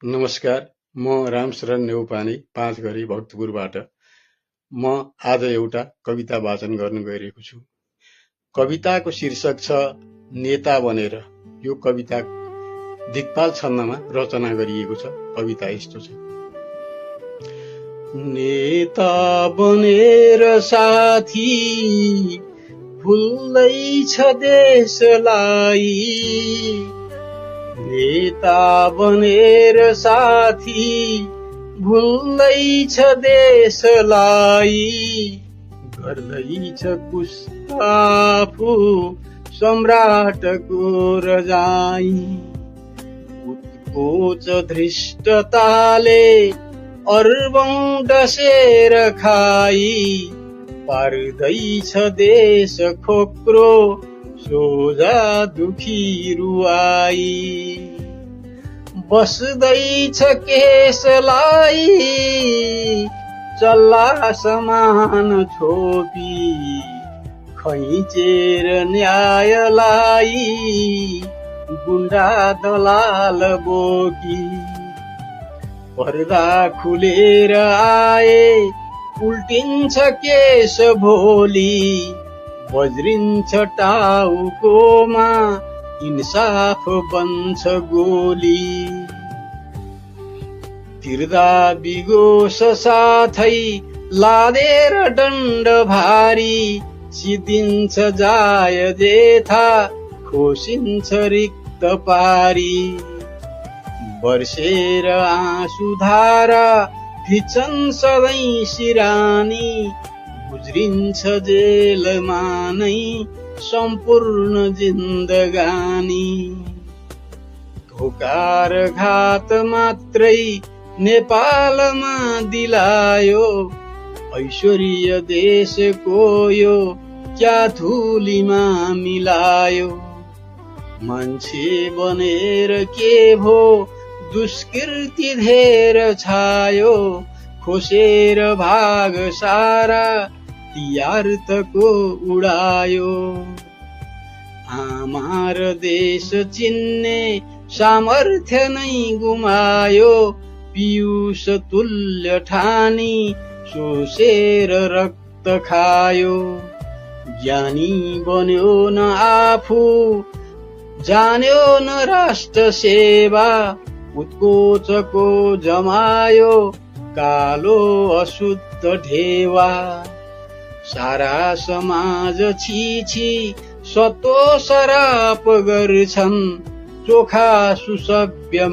नमस्कार, म रामशरण नेउपाने 5 घरी भक्तपुरबाट म आज एउटा कविता वाचन गर्न गइरहेको छु। कविताको शीर्षक छ नेता बनेर। यो कविता दिक्पाल छन्दमा रचना गरिएको छ। कविता यस्तो छ। नेता बनेर साथी भुल्दैछ देशलाई, नेता बनेर साथी भुल्दैछ देशलाई, गर्दैछ कुस्ताफु सम्राटको रजाई, उत्कोच धृष्टताले अर्बौं डसेर खाई, पार्दैछ देश खोक्रो सोझा दुखी रुवाई, बस्दैछ केसलाई चल्ला समान छोपी, खैचेर न्यायलाई गुण्डा दलाल बोकी, पर्दा खुलेर आए उल्टिन्छ केस भोलि, बज्रिन्छ टाउकोमा इन्साफ बन्छ गोली, तिर्दा बिगोस साथै लादेर दण्ड भारी, सिद्धिन्छ जाय जेथा खोसिन्छ रिक्त पारी, बर्सेर आँसु धारा भिच्छन् सधैँ सिरानी, गुज्रिन्छ जेलमा नै सम्पूर्ण जिन्दगानी, धोकार घात मात्रै नेपालमा दिलायो, ऐश्वर्य देशको यो क्या धुलीमा मिलायो, मान्छे बनेर के भो दुष्कृति धेर छायो, खोसेर भाग सारा तियार्थको उडायो, आमार देश चिन्ने सामर्थ्य नै गुमायो, पियूष तुल्य ठानी सोसेर रक्त खायो, ज्ञानी बन्यो न आफू जान्यो न राष्ट्र सेवा, उत्कोचको जमायो कालो अशुद्ध ढेवा, सारा समाज छिछि सतो सराप गर्छन्, चोखा सुसभ्य